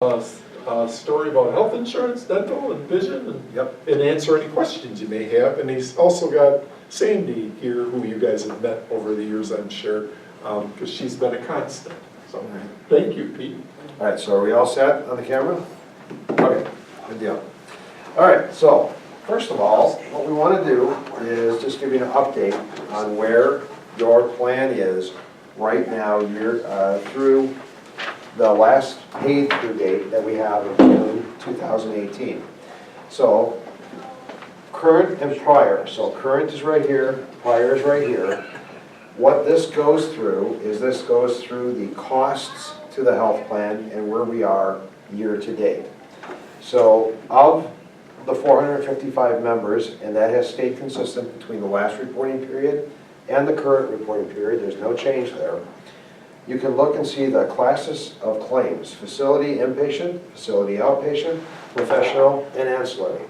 a story about health insurance, dental, and vision, and answer any questions you may have. And he's also got Sandy here, who you guys have met over the years, I'm sure, because she's been a constant. So, thank you, Pete. All right, so are we all set on the camera? Okay, good deal. All right, so first of all, what we want to do is just give you an update on where your plan is right now. You're through the last paid through date that we have of June 2018. So current and prior. So current is right here, prior is right here. What this goes through is this goes through the costs to the health plan and where we are year to date. So of the 455 members, and that has stayed consistent between the last reporting period and the current reporting period, there's no change there. You can look and see the classes of claims: facility inpatient, facility outpatient, professional, and ancillary.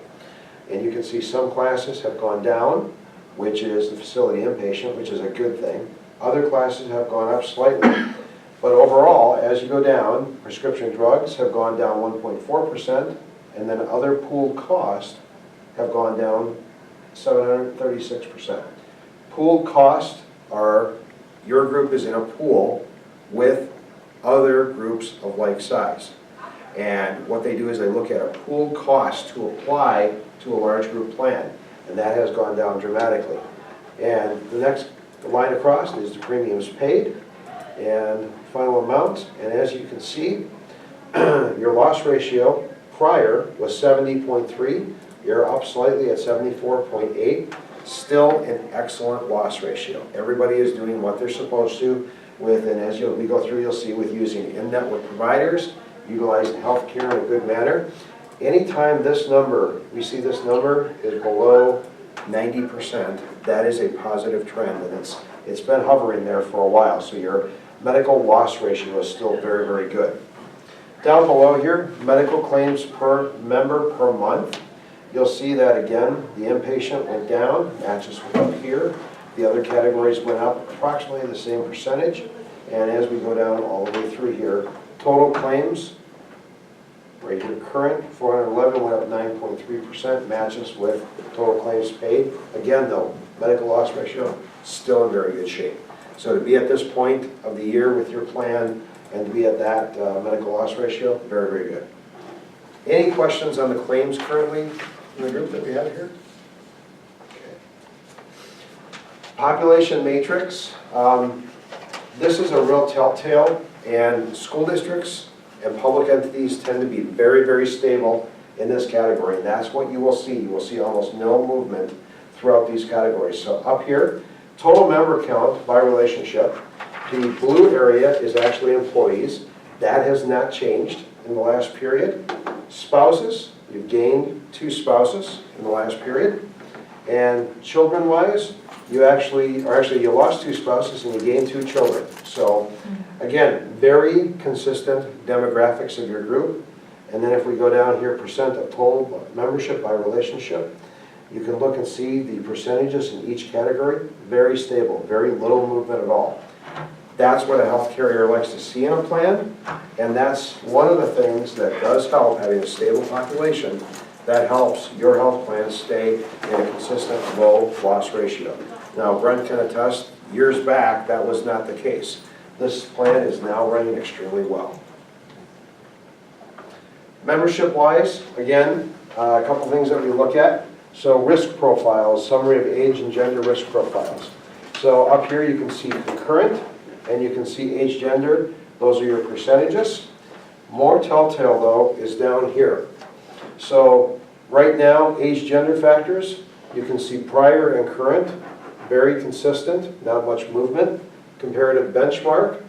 And you can see some classes have gone down, which is the facility inpatient, which is a good thing. Other classes have gone up slightly. But overall, as you go down, prescription drugs have gone down 1.4%, and then other pooled costs have gone down 736%. Pooled costs are, your group is in a pool with other groups of like size. And what they do is they look at a pooled cost to apply to a large group plan, and that has gone down dramatically. And the next line across is the premiums paid and final amount. And as you can see, your loss ratio prior was 70.3. You're up slightly at 74.8. Still an excellent loss ratio. Everybody is doing what they're supposed to with, and as we go through, you'll see with using in-network providers, utilizing healthcare in a good manner. Anytime this number, we see this number is below 90%, that is a positive trend, and it's been hovering there for a while. So your medical loss ratio is still very, very good. Down below here, medical claims per member per month. You'll see that again, the inpatient went down, matches with up here. The other categories went up approximately the same percentage. And as we go down all the way through here, total claims, right here, current, 411 went up 9.3%, matches with total claims paid. Again though, medical loss ratio, still in very good shape. So to be at this point of the year with your plan and to be at that medical loss ratio, very, very good. Any questions on the claims currently in the group that we have here? Okay. Population matrix. This is a real telltale, and school districts and public entities tend to be very, very stable in this category, and that's what you will see. You will see almost no movement throughout these categories. So up here, total member count by relationship. The blue area is actually employees. That has not changed in the last period. Spouses, you've gained 2 spouses in the last period. And children-wise, you lost 2 spouses and you gained 2 children. So again, very consistent demographics of your group. And then if we go down here, percent of total membership by relationship, you can look and see the percentages in each category. Very stable, very little movement at all. That's what a health carrier likes to see in a plan, and that's one of the things that does help having a stable population. That helps your health plan stay in a consistent low loss ratio. Now, Brent can attest, years back, that was not the case. This plan is now running extremely well. Membership-wise, again, a couple things that we look at. So risk profiles, summary of age and gender risk profiles. So up here you can see concurrent, and you can see age, gender. Those are your percentages. More telltale though is down here. So right now, age, gender factors, you can see prior and current, very consistent, not much movement. Comparative benchmark,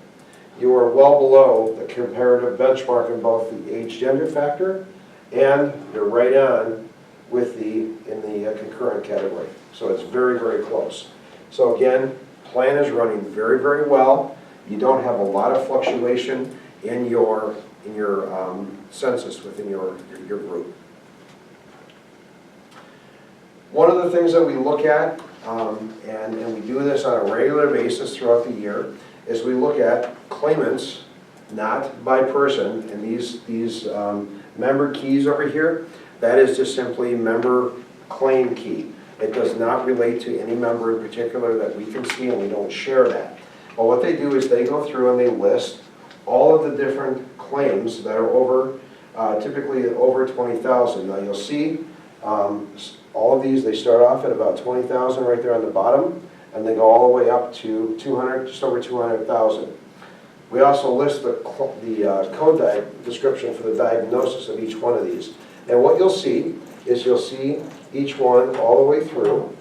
you are well below the comparative benchmark in both the age, gender factor, and you're right on with in the concurrent category. So it's very, very close. So again, plan is running very, very well. You don't have a lot of fluctuation in your census within your group. One of the things that we look at, and we do this on a regular basis throughout the year, is we look at claimants not by person, and these member keys over here, that is just simply member claim key. It does not relate to any member in particular that we can see, and we don't share that. But what they do is they go through and they list all of the different claims that are over, typically over 20,000. Now you'll see all of these, they start off at about 20,000 right there on the bottom, and they go all the way up to 200, just over 200,000. We also list the code description for the diagnosis of each one of these. And what you'll see is you'll see each one all the way through.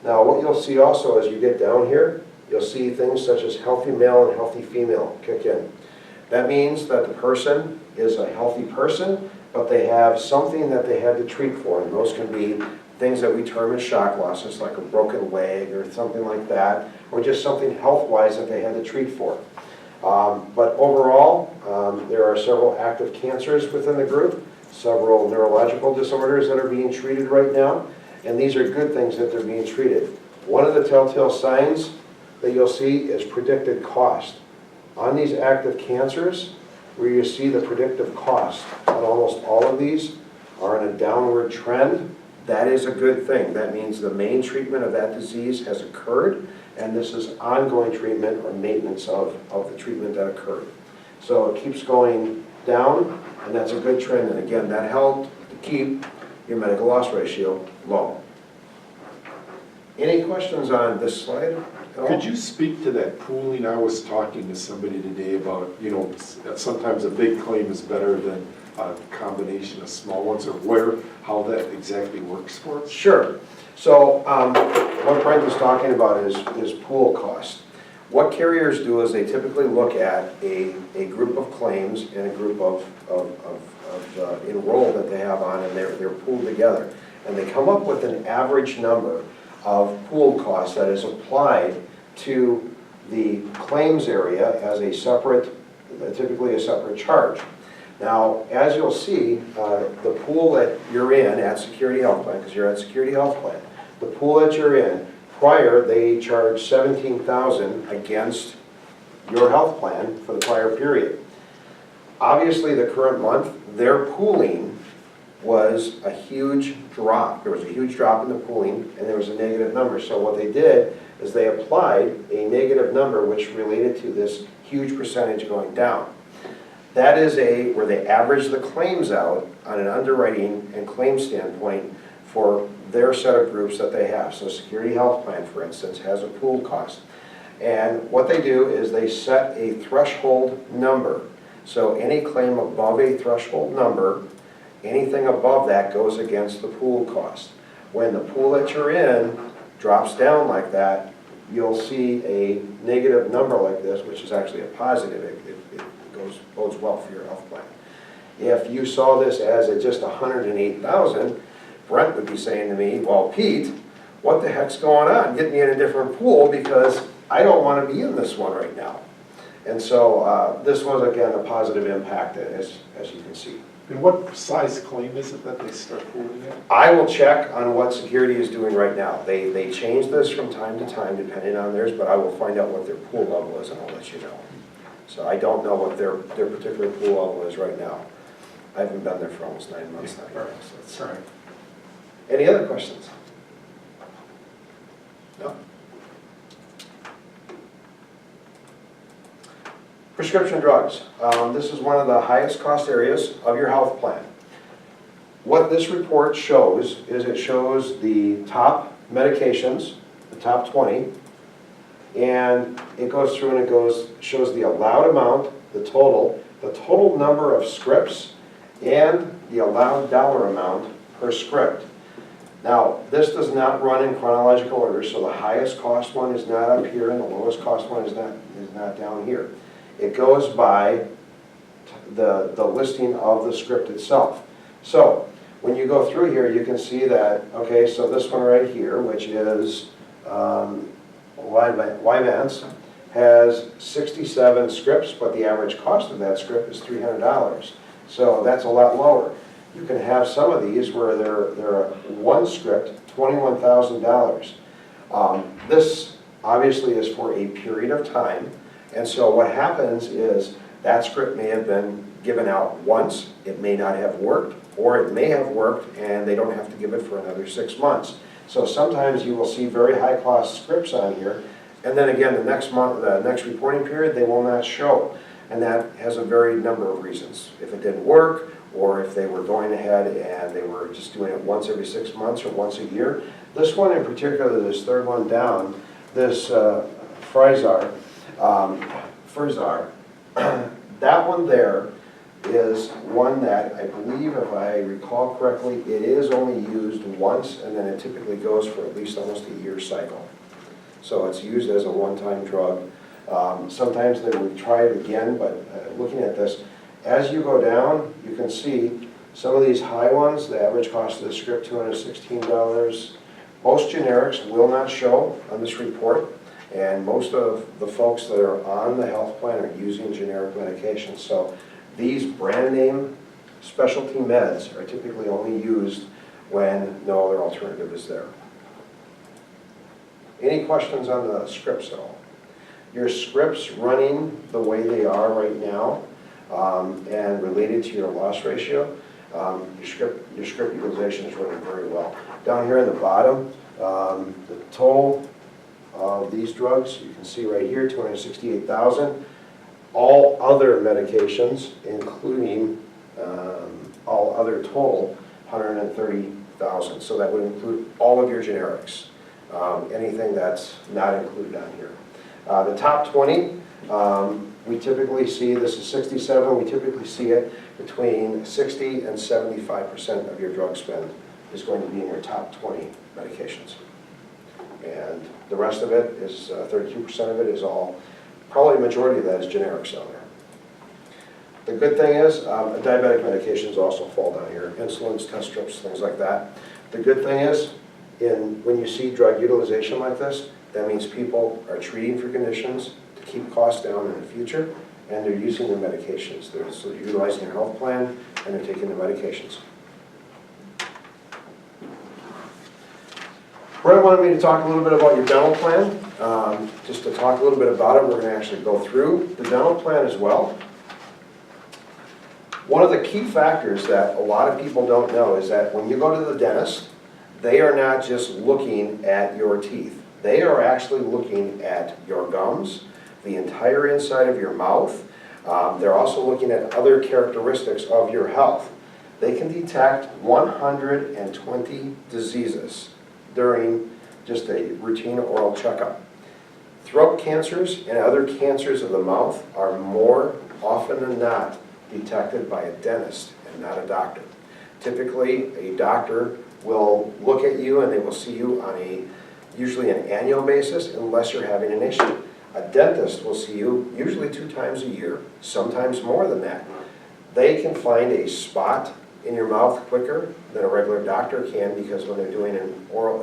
Now what you'll see also as you get down here, you'll see things such as healthy male and healthy female kick in. That means that the person is a healthy person, but they have something that they had to treat for. And those can be things that we term as shock losses, like a broken leg or something like that, or just something health-wise that they had to treat for. But overall, there are several active cancers within the group, several neurological disorders that are being treated right now, and these are good things that they're being treated. One of the telltale signs that you'll see is predicted cost. On these active cancers, where you see the predictive cost on almost all of these are in a downward trend, that is a good thing. That means the main treatment of that disease has occurred, and this is ongoing treatment or maintenance of the treatment that occurred. So it keeps going down, and that's a good trend. And again, that helped to keep your medical loss ratio low. Any questions on this slide? Could you speak to that pooling? I was talking to somebody today about, you know, sometimes a big claim is better than a combination of small ones, or how that exactly works for us? Sure. So what Brent was talking about is pool cost. What carriers do is they typically look at a group of claims and a group of enroll that they have on, and they're pooled together. And they come up with an average number of pool costs that is applied to the claims area as a separate, typically a separate charge. Now, as you'll see, the pool that you're in at Security Health Plan, because you're at Security Health Plan, the pool that you're in, prior they charged $17,000 against your health plan for the prior period. Obviously, the current month, their pooling was a huge drop. There was a huge drop in the pooling, and there was a negative number. So what they did is they applied a negative number which related to this huge percentage going down. That is where they average the claims out on an underwriting and claim standpoint for their set of groups that they have. So Security Health Plan, for instance, has a pool cost. And what they do is they set a threshold number. So any claim above a threshold number, anything above that goes against the pool cost. When the pool that you're in drops down like that, you'll see a negative number like this, which is actually a positive. It bodes well for your health plan. If you saw this as at just 108,000, Brent would be saying to me, well, Pete, what the heck's going on? Get me in a different pool because I don't want to be in this one right now. And so this was, again, a positive impact, as you can see. And what size claim is it that they start pooling at? I will check on what Security is doing right now. They change this from time to time depending on theirs, but I will find out what their pool level is and I'll let you know. So I don't know what their particular pool level is right now. I haven't been there for almost 9 months now. All right, so that's all right. Any other questions? No? Prescription drugs. This is one of the highest cost areas of your health plan. What this report shows is it shows the top medications, the top 20, and it goes through and it shows the allowed amount, the total number of scripts, and the allowed dollar amount per script. Now, this does not run in chronological order, so the highest cost one is not up here and the lowest cost one is not down here. It goes by the listing of the script itself. So, when you go through here, you can see that, okay, so this one right here, which is Vyvanse, has 67 scripts, but the average cost of that script is $300. So that's a lot lower. You can have some of these where they're one script, $21,000. This obviously is for a period of time, And so what happens is that script may have been given out once, it may not have worked, or it may have worked and they don't have to give it for another 6 months. So sometimes you will see very high cost scripts on here, and then again the next month, the next reporting period, they will not show. And that has a very number of reasons. If it didn't work, or if they were going ahead and they were just doing it once every 6 months or once a year. This one in particular, this third one down, this Frizar, that one there is one that I believe, if I recall correctly, it is only used once, and then it typically goes for at least almost a year cycle. So it's used as a one-time drug. Sometimes they would try it again, but looking at this, as you go down, you can see some of these high ones, the average cost of the script, $216. Most generics will not show on this report, and most of the folks that are on the health plan are using generic medications. So these brand name specialty meds are typically only used when no other alternative is there. Any questions on the scripts at all? Your scripts running the way they are right now and related to your loss ratio, your script utilization is running very well. Down here in the bottom, the total of these drugs, you can see right here, 268,000. All other medications, including all other total, 130,000. So that would include all of your generics, anything that's not included on here. The top 20, we typically see, this is 67, we typically see it between 60 and 75% of your drug spend is going to be in your top 20 medications. And the rest of it is, 32% of it is all, probably a majority of that is generics down there. The good thing is, diabetic medications also fall down here, insulins, test strips, things like that. The good thing is, when you see drug utilization like this, that means people are treating for conditions to keep costs down in the future, and they're using their medications. So they're utilizing their health plan, and they're taking their medications. Brett wanted me to talk a little bit about your dental plan. Just to talk a little bit about it, we're going to actually go through the dental plan as well. One of the key factors that a lot of people don't know is that when you go to the dentist, they are not just looking at your teeth. They are actually looking at your gums, the entire inside of your mouth. They're also looking at other characteristics of your health. They can detect 120 diseases during just a routine oral checkup. Throat cancers and other cancers of the mouth are more often than not detected by a dentist and not a doctor. Typically, a doctor will look at you and they will see you on usually an annual basis unless you're having an issue. A dentist will see you usually 2 times a year, sometimes more than that. They can find a spot in your mouth quicker than a regular doctor can, because when they're doing a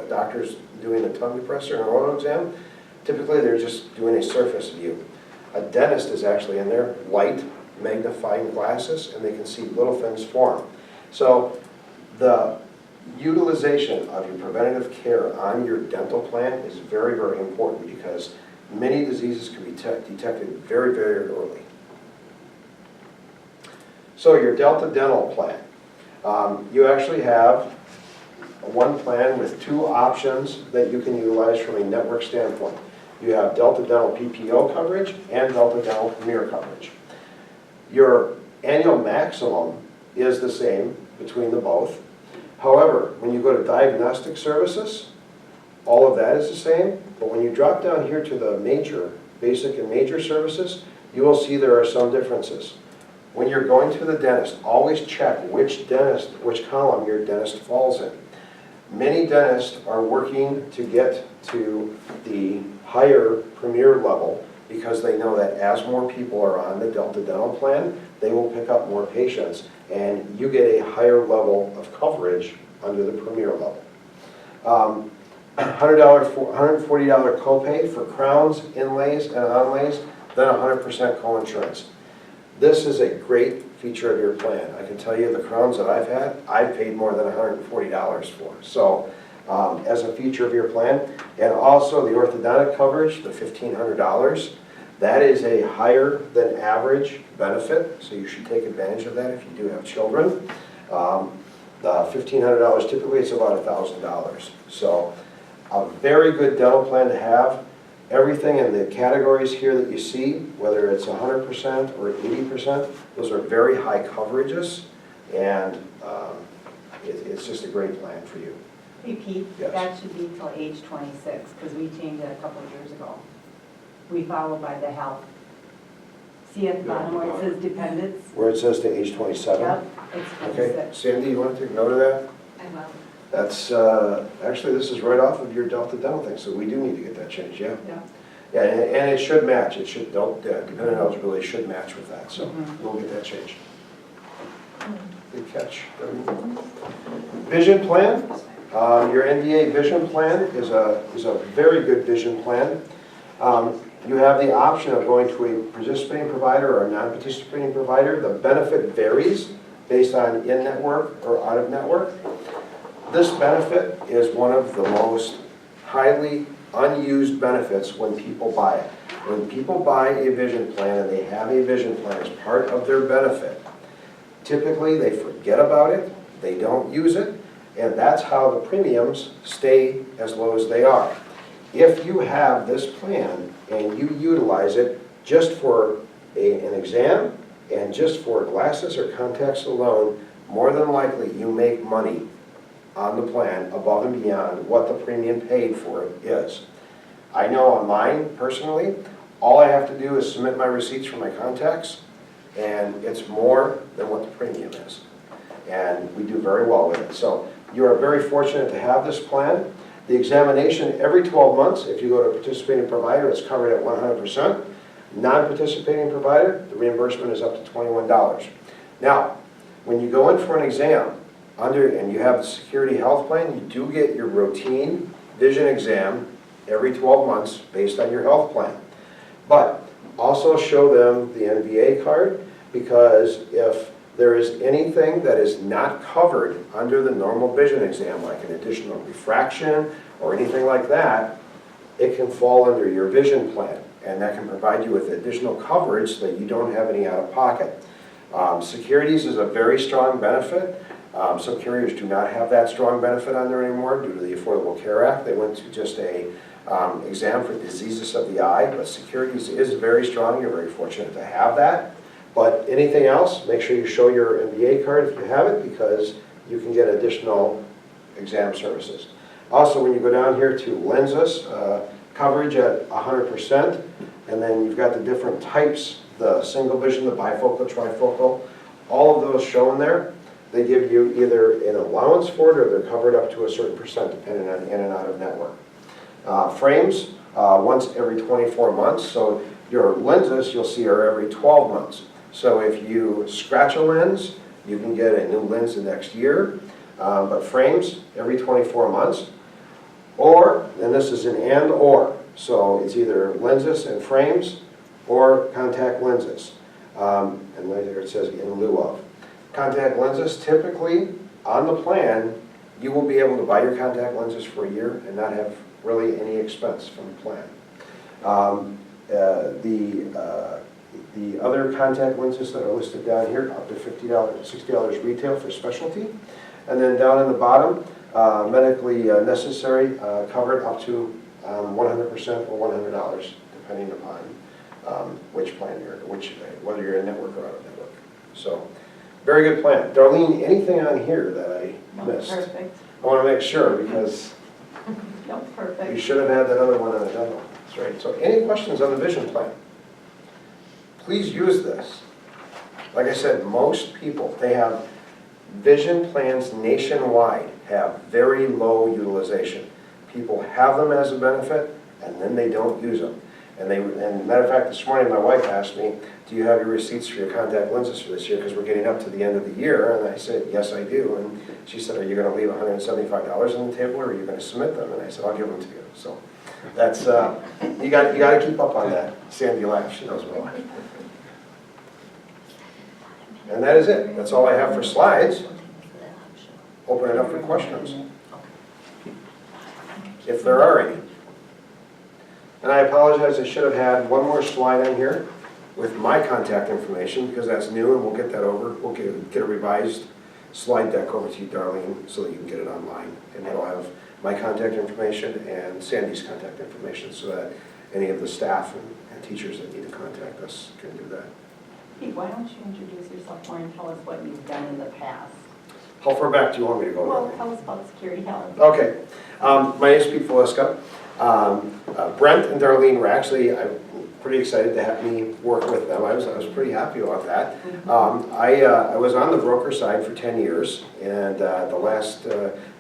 doctor's doing a tongue depressor and an oral exam, typically they're just doing a surface view. A dentist is actually in there, light magnifying glasses, and they can see little things form. So the utilization of your preventative care on your dental plan is very, very important, because many diseases can be detected very, very early. So your Delta Dental plan. You actually have one plan with 2 options that you can utilize from a network standpoint. You have Delta Dental PPO coverage and Delta Dental Premier coverage. Your annual maximum is the same between the both. However, when you go to diagnostic services, all of that is the same, but when you drop down here to the major, basic and major services, you will see there are some differences. When you're going to the dentist, always check which column your dentist falls in. Many dentists are working to get to the higher premier level because they know that as more people are on the Delta Dental plan, they will pick up more patients, and you get a higher level of coverage under the premier level. $140 copay for crowns, inlays, and onlays, then 100% co-insurance. This is a great feature of your plan. I can tell you the crowns that I've had, I've paid more than $140 for. So as a feature of your plan, and also the orthodontic coverage, the $1,500, That is a higher than average benefit, so you should take advantage of that if you do have children. The $1,500, typically it's about $1,000. So a very good dental plan to have. Everything in the categories here that you see, whether it's 100% or 80%, those are very high coverages, and it's just a great plan for you. Hey Pete, Yes. that should be till age 26, because we changed it a couple of years ago. We follow by the health. See at the bottom where it says dependents? Where it says to age 27? Yep, it's Okay, 26. Sandy, you want to take note of that? I will. That's, actually, this is right off of your Delta Dental thing, so we do need to get that changed, yeah? Yeah. Yeah, and it should match, it should, dependent eligibility should match with that, so we'll get that changed. Good catch. Vision plan, your NDA vision plan is a very good vision plan. You have the option of going to a participating provider or a non-participating provider. The benefit varies based on in-network or out-of-network. This benefit is one of the most highly unused benefits when people buy it. When people buy a vision plan and they have a vision plan as part of their benefit, typically they forget about it, they don't use it, and that's how the premiums stay as low as they are. If you have this plan and you utilize it just for an exam and just for glasses or contacts alone, more than likely you make money on the plan above and beyond what the premium paid for it is. I know on mine, personally, all I have to do is submit my receipts for my contacts, and it's more than what the premium is. And we do very well with it. So you are very fortunate to have this plan. The examination every 12 months, if you go to a participating provider, it's covered at 100%. Non-participating provider, the reimbursement is up to $21. Now, when you go in for an exam, and you have the security health plan, you do get your routine vision exam every 12 months based on your health plan. But also show them the NVA card, because if there is anything that is not covered under the normal vision exam, like an additional refraction or anything like that, it can fall under your vision plan, and that can provide you with additional coverage so that you don't have any out-of-pocket. Securities is a very strong benefit. Some carriers do not have that strong benefit on there anymore due to the Affordable Care Act. They went to just a exam for diseases of the eye, but securities is very strong. You're very fortunate to have that. But anything else, make sure you show your MBA card if you have it, because you can get additional exam services. Also, when you go down here to lenses, coverage at 100%, and then you've got the different types, the single vision, the bifocal, trifocal, all of those shown there. They give you either an allowance for it or they're covered up to a certain percent depending on in and out of network. Frames, once every 24 months. So your lenses you'll see are every 12 months. So if you scratch a lens, you can get a new lens the next year. But frames, every 24 months. Or, and this is an and or. So it's either lenses and frames or contact lenses. And right there it says in lieu of. Contact lenses, typically on the plan, you will be able to buy your contact lenses for a year and not have really any expense from the plan. The other contact lenses that are listed down here, up to $50, $60 retail for specialty. And then down in the bottom, medically necessary, covered up to 100% or $100, depending upon which plan whether you're in network or out of network. So, very good plan. Darlene, anything on here that I missed? Perfect. I want to make sure, because No, you perfect. should have had that other one on the demo. That's right. So any questions on the vision plan? Please use this. Like I said, most people, they have vision plans nationwide, have very low utilization. People have them as a benefit, and then they don't use them. And matter of fact, this morning my wife asked me, do you have your receipts for your contact lenses for this year? Because we're getting up to the end of the year. And I said, yes, I do. And she said, are you going to leave $175 on the table, or are you going to submit them? And I said, I'll give them to you. So that's, you got to keep up on that. Sandy laughs, she knows why. And that is it. That's all I have for slides. Open it up for questions, if there are any. And I apologize, I should have had one more slide on here with my contact information, because that's new, and we'll get that over. We'll get a revised slide deck over to you, Darlene, so that you can get it online. And it'll have my contact information and Sandy's contact information, so that any of the staff and teachers that need to contact us can do that. Pete, why don't you introduce yourself more and tell us what you've done in the past? How far back do you want me to go? Well, Darlene? tell us about security health. Okay. My name is Pete Feliska. Brent and Darlene were actually, I'm pretty excited to have me work with them. I was pretty happy about that. I was on the broker side for 10 years, and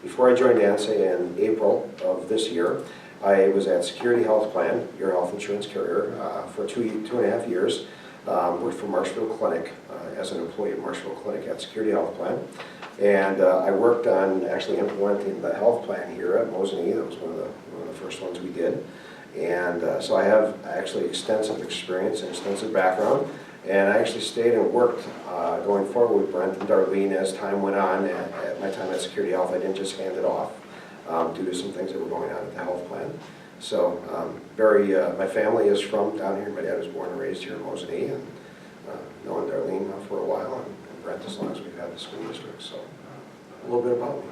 before I joined ANSA in April of this year, I was at Security Health Plan, your health insurance carrier, for two and a half years. Worked for Marshfield Clinic as an employee at Marshfield Clinic at Security Health Plan. And I worked on actually implementing the health plan here at Mosinee. That was one of the first ones we did. And so I have actually extensive experience and extensive background. And I actually stayed and worked going forward with Brent and Darlene as time went on. At my time at Security Health, I didn't just hand it off due to some things that were going on at the health plan. So my family is from down here. My dad was born and raised here in Mosinee, and known Darlene for a while, and Brent as long as we've had the school district. So a little bit about me.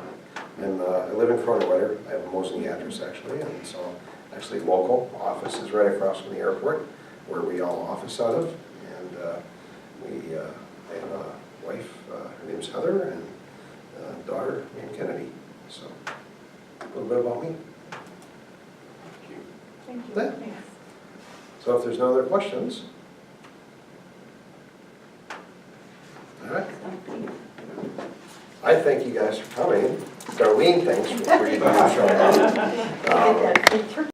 And I live in Cronerwetter. I have a Mosinee address actually, and so actually local office is right across from the airport, where we all office out of. And I have a wife, her name's Heather, and a daughter named Kennedy. So a little bit about me. Thank you. Yeah. Thanks. So if there's no other questions. All right. I thank you guys for coming. Darlene, thanks for showing up. Get that free turkey.